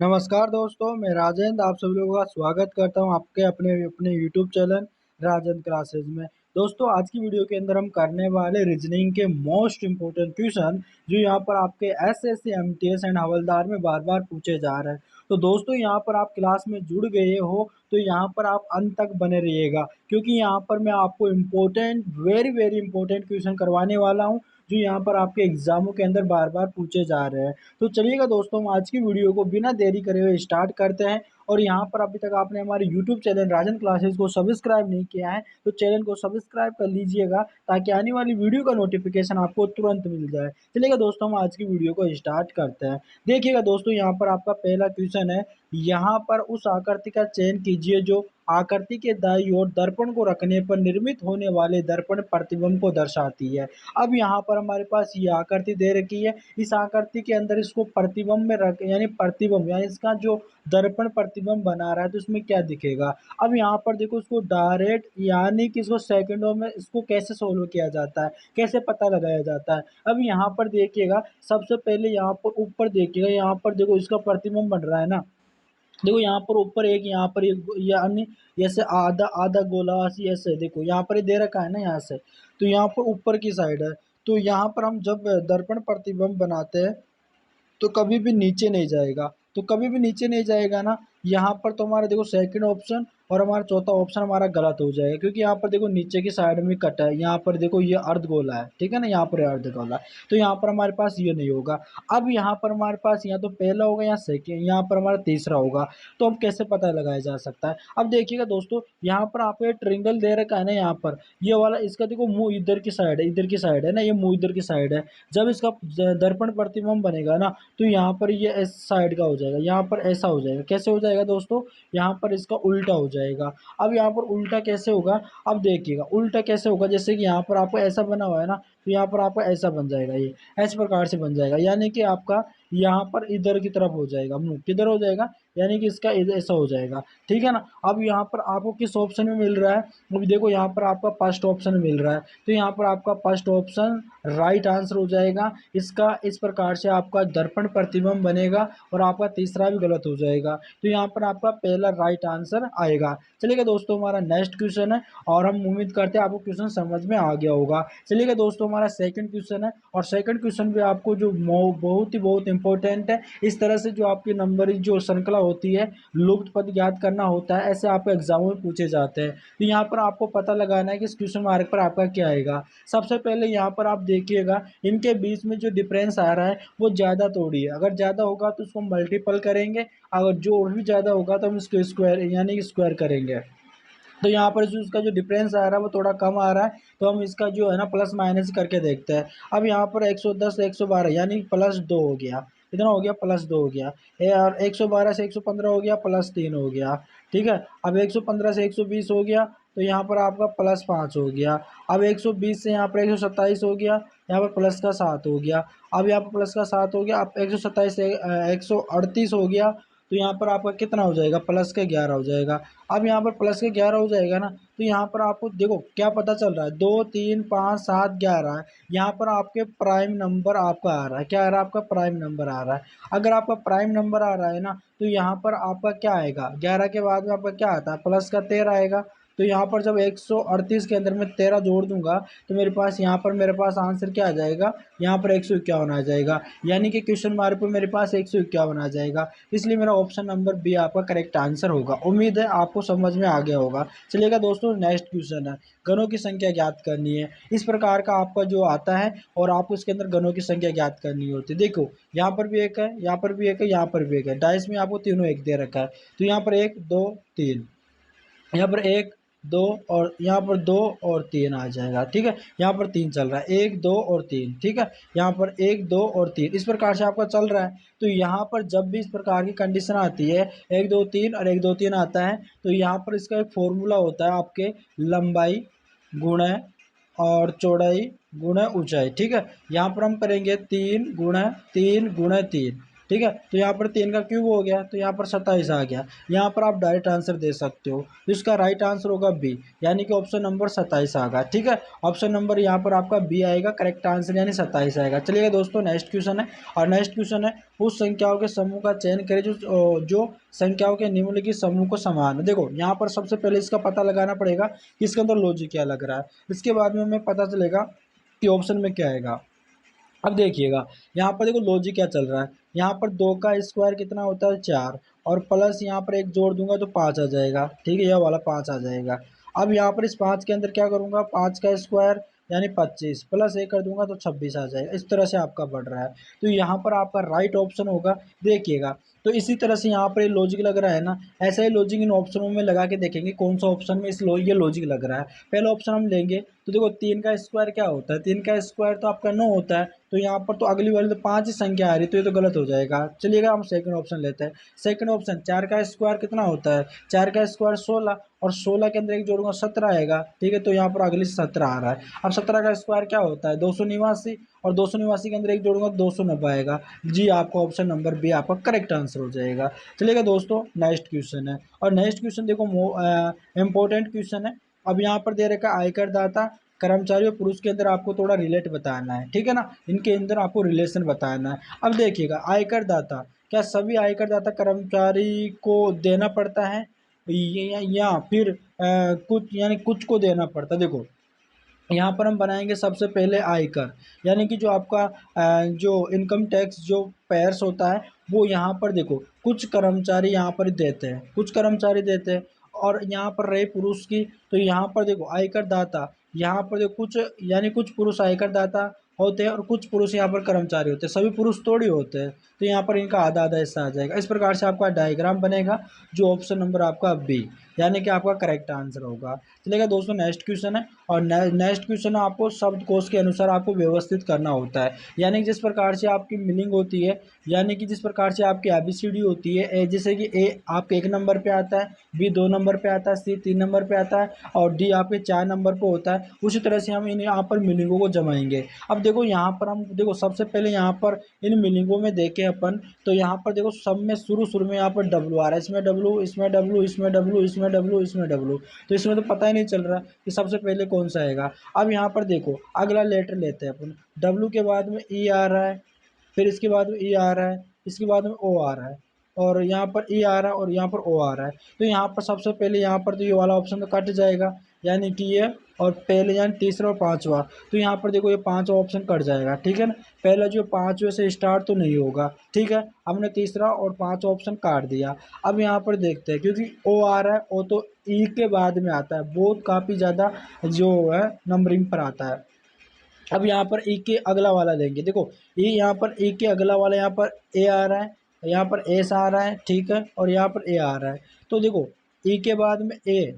नमस्कार दोस्तों, मैं राजेंद्र आप सभी लोगों का स्वागत करता हूं आपके अपने अपने यूट्यूब चैनल राजेंद्र क्लासेस में। दोस्तों, आज की वीडियो के अंदर हम करने वाले रीजनिंग के मोस्ट इम्पोर्टेंट क्वेश्चन जो यहां पर आपके एसएससी, एमटीएस एंड हवलदार में बार-बार पूछे जा रहे हैं। तो दोस्तों, यहां पर आप क्लास में जुड़ गए हो तो यहां पर आप अंत तक बने रहिएगा, क्योंकि यहां पर मैं आपको important very very important question करवाने वाला हूं जो यहाँ पर आपके एग्जामों के अंदर बार-बार पूछे जा रहे हैं। तो चलिएगा दोस्तों, हम आज की वीडियो को बिना देरी करे हुए स्टार्ट करते हैं। और यहाँ पर अभी तक आपने हमारे यूट्यूब चैनल राजन क्लासेस को सब्सक्राइब नहीं किया है तो चैनल को सब्सक्राइब कर लीजिएगा, ताकि आने वाली वीडियो का नोटिफिकेशन आपको तुरंत मिल जाए। चलिएगा दोस्तों, हम आज की वीडियो को स्टार्ट करते हैं। देखिएगा दोस्तों, यहाँ पर आपका पहला क्वेश्चन है। यहाँ पर उस आकृति का चयन कीजिए जो आकृति के दाईं ओर दर्पण को रखने पर निर्मित होने वाले दर्पण प्रतिबिंब को दर्शाती है। अब यहाँ पर हमारे पास ये आकृति दे रखी है। इस आकृति के अंदर इसको प्रतिबिंब में रख यानी प्रतिबिंब यानी इसका जो दर्पण प्रतिबिंब बना रहा है तो इसमें क्या दिखेगा। अब यहाँ पर देखो, इसको डायरेक्ट यानी कि इसको सेकंडों में इसको कैसे सोल्व किया जाता है, कैसे पता लगाया जाता है। अब यहाँ पर देखिएगा, सबसे पहले यहाँ पर ऊपर देखिएगा, यहाँ पर देखो इसका प्रतिबिंब बन रहा है ना। देखो यहाँ पर ऊपर एक, यहाँ पर एक, यानी जैसे आधा आधा गोला ऐसे देखो यहाँ पर ये दे रखा है ना यहाँ से। तो यहाँ पर ऊपर की साइड है। तो यहाँ पर हम जब दर्पण प्रतिबिंब बनाते हैं तो कभी भी नीचे नहीं जाएगा, तो कभी भी नीचे नहीं जाएगा ना। यहाँ पर तो हमारा देखो सेकंड ऑप्शन और हमारा चौथा ऑप्शन हमारा गलत हो जाएगा, क्योंकि यहाँ पर देखो नीचे की साइड में कट है। यहाँ पर देखो ये अर्ध गोला है, ठीक है ना, यहाँ पर अर्ध गोला है। तो यहाँ पर हमारे पास ये नहीं होगा। अब यहाँ पर हमारे पास या तो पहला होगा या सेकेंड, यहाँ पर हमारा तीसरा होगा। तो हम कैसे पता लगाया जा सकता है। अब देखिएगा दोस्तों, यहाँ पर आपको ट्रिंगल दे रखा है ना, यहाँ पर ये वाला, इसका देखो मुंह इधर की साइड है, इधर की साइड है ना, ये मुंह इधर की साइड है। जब इसका दर्पण प्रतिबिंब बनेगा ना तो यहाँ पर ये इस साइड का हो जाएगा, यहाँ पर ऐसा हो जाएगा। कैसे हो जाएगा दोस्तों, यहाँ पर इसका उल्टा हो जाएगा। अब यहाँ पर उल्टा कैसे होगा, अब देखिएगा उल्टा कैसे होगा। जैसे कि यहाँ पर आपको ऐसा बना हुआ है ना, तो यहाँ पर आपका ऐसा बन जाएगा, ये इस प्रकार से बन जाएगा। यानी कि आपका यहाँ पर इधर की तरफ हो जाएगा, मुंह किधर हो जाएगा, यानी कि इसका इधर ऐसा हो जाएगा, ठीक है ना। अब यहाँ पर आपको किस ऑप्शन में मिल रहा है, अभी देखो यहाँ पर आपका फर्स्ट ऑप्शन मिल रहा है। तो यहाँ पर आपका फर्स्ट ऑप्शन राइट आंसर हो जाएगा इसका। इस प्रकार से आपका दर्पण प्रतिबिंब बनेगा और आपका तीसरा भी गलत हो जाएगा। तो यहाँ पर आपका पहला राइट आंसर आएगा। चलिएगा दोस्तों, हमारा नेक्स्ट क्वेश्चन है और हम उम्मीद करते हैं आपको क्वेश्चन समझ में आ गया होगा। चलिएगा दोस्तों, हमारा सेकंड क्वेश्चन है और सेकंड क्वेश्चन भी आपको जो बहुत ही इंपॉर्टेंट है। इस तरह से जो आपकी नंबर जो श्रृंखला होती है, लुप्त पद ज्ञात करना होता है, ऐसे आपको एग्जाम में पूछे जाते हैं। तो यहाँ पर आपको पता लगाना है कि इस क्वेश्चन मार्क पर आपका क्या आएगा। सबसे पहले यहाँ पर आप देखिएगा, इनके बीच में जो डिफरेंस आ रहा है वो ज़्यादा थोड़ी है। अगर ज़्यादा होगा तो उसको मल्टीपल करेंगे, अगर जो और भी ज़्यादा होगा तो हम इसको स्क्वायर यानी कि स्क्वायर करेंगे। तो यहाँ पर जो इसका जो डिफरेंस आ रहा है वो थोड़ा कम आ रहा है, तो हम इसका जो है ना प्लस माइनस करके देखते हैं। अब यहाँ पर 110 112 यानी +2 हो गया, कितना हो गया, +2 हो गया। और 112 से 115 हो गया, +3 हो गया, ठीक है। अब 115 से 120 हो गया, तो यहाँ पर आपका +5 हो गया। अब 120 से यहाँ पर 127 हो गया, यहाँ पर प्लस का 7 हो गया। अब यहाँ पर प्लस का 7 हो गया। अब 127 से 138 हो गया, तो यहाँ पर आपका कितना हो जाएगा, प्लस के 11 हो जाएगा। अब यहाँ पर प्लस के 11 हो जाएगा ना, तो यहाँ पर आपको देखो क्या पता चल रहा है, 2 3 5 7 11 है। यहाँ पर आपके प्राइम नंबर आपका आ रहा है, क्या आ रहा है, आपका प्राइम नंबर आ रहा है। अगर आपका प्राइम नंबर आ रहा है ना, तो यहाँ पर आपका क्या आएगा, 11 के बाद में आपका क्या आता है, प्लस का 13 आएगा। तो यहाँ पर जब 138 के अंदर मैं 13 जोड़ दूंगा तो मेरे पास यहाँ पर मेरे पास आंसर क्या आ जाएगा, यहाँ पर 151 आ जाएगा। यानी कि क्वेश्चन मार्क पर मेरे पास 151 आ जाएगा। इसलिए मेरा ऑप्शन नंबर बी आपका करेक्ट आंसर होगा। उम्मीद है आपको समझ में आ गया होगा। चलिएगा दोस्तों, नेक्स्ट क्वेश्चन है, घनों की संख्या ज्ञात करनी है। इस प्रकार का आपका जो आता है और आपको इसके अंदर घनों की संख्या ज्ञात करनी होती है। देखो यहाँ पर भी एक है, यहाँ पर भी एक है, यहाँ पर भी एक है। डाइस में आपको तीनों एक दे रखा है। तो यहाँ पर 1 2 3, यहाँ पर 1 2 और यहाँ पर 2 और 3 आ जाएगा, ठीक है। यहाँ पर 3 चल रहा है, 1 2 और 3, ठीक है। यहाँ पर 1 2 और 3 इस प्रकार से आपका चल रहा है। तो यहाँ पर जब भी इस प्रकार की कंडीशन आती है, 1 2 3 और 1 2 3 आता है, तो यहाँ पर इसका एक फॉर्मूला होता है, आपके लंबाई गुणे और चौड़ाई गुणे ऊंचाई, ठीक है। यहाँ पर हम करेंगे 3 गुणे 3 गुणे 3, ठीक है। तो यहाँ पर 3 का क्यूब हो गया, तो यहाँ पर 27 आ गया। यहाँ पर आप डायरेक्ट आंसर दे सकते हो, तो इसका राइट आंसर होगा बी, यानी कि ऑप्शन नंबर 27 आ गया। ठीक है, ऑप्शन नंबर यहाँ पर आपका बी आएगा, करेक्ट आंसर यानी 27 आएगा। चलिएगा दोस्तों, नेक्स्ट क्वेश्चन है, और नेक्स्ट क्वेश्चन है, उस संख्याओं के समूह का चयन करें जो संख्याओं के निम्नलिखित समूह को समान है। देखो यहाँ पर सबसे पहले इसका पता लगाना पड़ेगा कि इसके अंदर लॉजिक क्या लग रहा है, इसके बाद में हमें पता चलेगा कि ऑप्शन में क्या आएगा। अब देखिएगा यहाँ पर देखो लॉजिक क्या चल रहा है। यहाँ पर 2 का स्क्वायर कितना होता है 4, और प्लस यहाँ पर एक जोड़ दूंगा तो 5 आ जाएगा। ठीक है, यह वाला 5 आ जाएगा। अब यहाँ पर इस 5 के अंदर क्या करूँगा, 5 का स्क्वायर यानी 25 प्लस 1 कर दूंगा तो 26 आ जाएगा। इस तरह से आपका बढ़ रहा है, तो यहाँ पर आपका राइट ऑप्शन होगा। देखिएगा, तो इसी तरह से यहाँ पर ये लॉजिक लग रहा है ना, ऐसा ही लॉजिक इन ऑप्शनों में लगा के देखेंगे कौन सा ऑप्शन में ये लॉजिक लग रहा है। पहला ऑप्शन हम लेंगे, तो देखो 3 का स्क्वायर क्या होता है, 3 का स्क्वायर तो आपका 9 होता है, तो यहाँ पर तो अगली वाली तो 5 ही संख्या आ रही, तो ये तो गलत हो जाएगा। चलिएगा हम सेकंड ऑप्शन लेते हैं। सेकंड ऑप्शन 4 का स्क्वायर कितना होता है, 4 का स्क्वायर 16, और 16 के अंदर एक जोड़ूंगा 17 आएगा। ठीक है, तो यहाँ पर अगली 17 आ रहा है। अब 17 का स्क्वायर क्या होता है 289, और 289 के अंदर एक जोड़ूंगा तो 290 आएगा। जी, आपका ऑप्शन नंबर बी आपका करेक्ट आंसर हो जाएगा। चलिएगा दोस्तों, नेक्स्ट क्वेश्चन है, और नेक्स्ट क्वेश्चन देखो इंपॉर्टेंट क्वेश्चन है। अब यहाँ पर दे रखा आयकर दाता, कर्मचारी और पुरुष के अंदर आपको थोड़ा रिलेट बताना है। ठीक है ना, इनके अंदर आपको रिलेशन बताना है। अब देखिएगा, आयकर दाता, क्या सभी आयकर दाता कर्मचारी को देना पड़ता है, या फिर कुछ यानी कुछ को देना पड़ता है। देखो यहाँ पर हम बनाएंगे सबसे पहले आयकर, यानी कि जो आपका जो इनकम टैक्स जो पेयर्स होता है, वो यहाँ पर देखो कुछ कर्मचारी यहाँ पर देते हैं, कुछ कर्मचारी देते हैं। और यहाँ पर रहे पुरुष की, तो यहाँ पर देखो आयकर दाता, यहाँ पर देखो कुछ यानी कुछ पुरुष आयकर दाता होते हैं और कुछ पुरुष यहाँ पर कर्मचारी होते हैं, सभी पुरुष थोड़ी होते हैं, तो यहाँ पर इनका आधा आधा हिस्सा आ जाएगा। इस प्रकार से आपका डायग्राम बनेगा, जो ऑप्शन नंबर आपका बी यानी कि आपका करेक्ट आंसर होगा। चलिएगा दोस्तों, नेक्स्ट क्वेश्चन है, और नेक्स्ट क्वेश्चन आपको शब्दकोश के अनुसार आपको व्यवस्थित करना होता है, यानी कि जिस प्रकार से आपकी मीनिंग होती है, यानी कि जिस प्रकार से आपकी ABCD होती है, जैसे कि ए आपके 1 नंबर पे आता है, बी 2 नंबर पे आता है, सी 3 नंबर पे आता है, और डी आपके 4 नंबर पे होता है। उसी तरह से हम इन यहाँ पर मीनिंगों को जमाएंगे। अब देखो यहाँ पर हम देखो सबसे पहले यहाँ पर इन मीनिंगों में देखें अपन, तो यहाँ पर देखो सब में शुरू शुरू में यहाँ पर डब्ल्यू आ रहा है, इसमें डब्ल्यू, इसमें डब्ल्यू, इसमें डब्ल्यू, इसमें डब्ल्यू, इसमें डब्ल्यू, तो इसमें तो पता ही नहीं चल रहा कि सबसे पहले कौन सा आएगा। अब यहाँ पर देखो अगला लेटर लेते हैं अपन, डब्ल्यू के बाद में ई आ रहा है, फिर इसके बाद में ई आ रहा है, इसके बाद में ओ आ रहा है, और यहाँ पर ई आ रहा है, और यहाँ पर ओ आ रहा है। तो यहाँ पर सबसे पहले यहाँ पर तो ये वाला ऑप्शन तो कट जाएगा, यानी कि ये, और पहले यानी तीसरा और पांचवा, तो यहाँ पर देखो ये पांचवा ऑप्शन कट जाएगा। ठीक है ना, पहला जो पांचवे से स्टार्ट तो नहीं होगा। ठीक है, हमने तीसरा और पांचवा ऑप्शन काट दिया। अब यहाँ पर देखते हैं, क्योंकि ओ आ रहा है, ओ तो ई के बाद में आता है, बहुत काफ़ी ज़्यादा जो है नंबरिंग पर आता है। अब यहाँ पर ई के अगला वाला लेंगे, देखो ई यहाँ पर ई के अगला वाला यहाँ पर ए आ रहा है, यहाँ पर एस आ रहा है। ठीक है, और यहाँ पर ए आ रहा है, तो देखो ई के बाद में ए,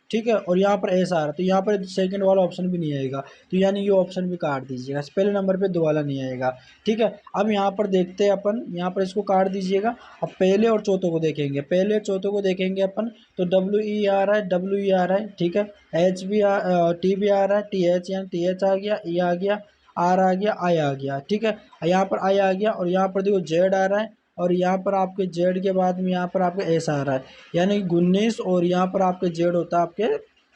ठीक है, और यहाँ पर एस आ रहा है, तो यहाँ पर सेकंड वाला ऑप्शन भी नहीं आएगा, तो यानी ये ऑप्शन भी काट दीजिएगा, पहले नंबर पे दो वाला नहीं आएगा। ठीक है, अब यहाँ पर देखते हैं अपन, यहाँ पर इसको काट दीजिएगा। अब पहले और चौथे को देखेंगे, पहले और चौथे को देखेंगे अपन, तो डब्ल्यू ई आ रहा है, डब्ल्यू ई आ रहा है। ठीक है, एच भी टी भी आ रहा है, टी एच यानी टी एच आ गया, ई आ गया, आर आ गया, आई आ गया। ठीक है, यहाँ पर आई आ गया, और यहाँ पर देखो जेड आ रहा है, और यहाँ पर आपके जेड के बाद में यहाँ पर आपका एस आ रहा है, यानी 19, और यहाँ पर आपके जेड होता है आपके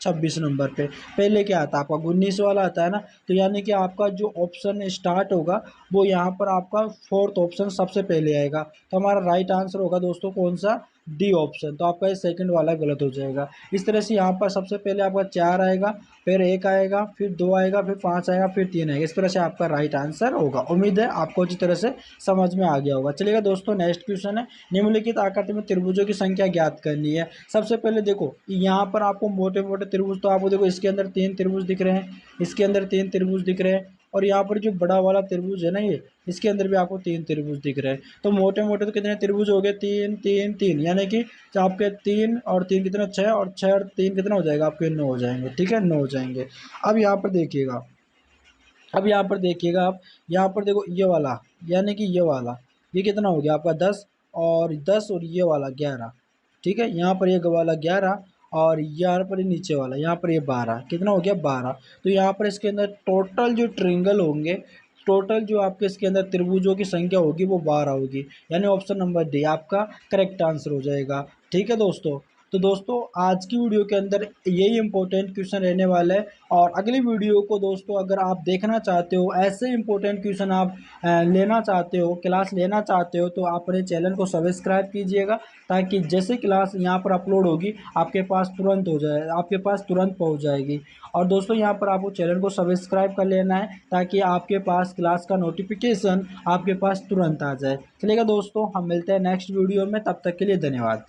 26 नंबर पे। पहले क्या आता है आपका 19 वाला आता है ना, तो यानी कि आपका जो ऑप्शन स्टार्ट होगा वो यहाँ पर आपका फोर्थ ऑप्शन सबसे पहले आएगा, तो हमारा राइट आंसर होगा दोस्तों कौन सा, डी ऑप्शन। तो आपका ये सेकंड वाला गलत हो जाएगा। इस तरह से यहाँ पर सबसे पहले आपका 4 आएगा, फिर 1 आएगा, फिर 2 आएगा, फिर 5 आएगा, फिर 3 आएगा। इस तरह से आपका राइट आंसर होगा। उम्मीद है आपको अच्छी तरह से समझ में आ गया होगा। चलिएगा दोस्तों, नेक्स्ट क्वेश्चन है, निम्नलिखित आकृति में त्रिभुजों की संख्या ज्ञात करनी है। सबसे पहले देखो यहाँ पर आपको मोटे मोटे त्रिभुज, तो आपको देखो इसके अंदर 3 त्रिभुज दिख रहे हैं, इसके अंदर 3 त्रिभुज दिख रहे हैं, और यहाँ पर जो बड़ा वाला त्रिभुज है ना ये, इसके अंदर भी आपको 3 त्रिभुज दिख रहे हैं। तो मोटे मोटे तो कितने त्रिभुज हो गए, 3 3 3, यानी कि आपके 3 और 3 कितना 6, और 6 और 3 कितना हो जाएगा आपके 9 हो जाएंगे। ठीक है, 9 हो जाएंगे। अब यहाँ पर देखिएगा, अब यहाँ पर देखिएगा आप, यहाँ पर देखो ये वाला, यानी कि ये वाला, ये कितना हो गया आपका 10, और 10 और ये वाला 11। ठीक है, यहाँ पर ये वाला 11, और यहाँ पर ये नीचे वाला यहाँ पर ये 12, कितना हो गया 12। तो यहाँ पर इसके अंदर टोटल जो ट्रिंगल होंगे, टोटल जो आपके इसके अंदर त्रिभुजों की संख्या होगी वो 12 होगी, यानी ऑप्शन नंबर डी आपका करेक्ट आंसर हो जाएगा। ठीक है दोस्तों, तो दोस्तों आज की वीडियो के अंदर यही इंपॉर्टेंट क्वेश्चन रहने वाला है। और अगली वीडियो को दोस्तों अगर आप देखना चाहते हो, ऐसे इंपॉर्टेंट क्वेश्चन आप लेना चाहते हो, क्लास लेना चाहते हो, तो आप अपने चैनल को सब्सक्राइब कीजिएगा, ताकि जैसे क्लास यहाँ पर अपलोड होगी आपके पास तुरंत हो जाए, आपके पास तुरंत पहुँच जाएगी। और दोस्तों यहाँ पर आपको चैनल को सब्सक्राइब कर लेना है, ताकि आपके पास क्लास का नोटिफिकेशन आपके पास तुरंत आ जाए। चलेगा दोस्तों, हम मिलते हैं नेक्स्ट वीडियो में, तब तक के लिए धन्यवाद।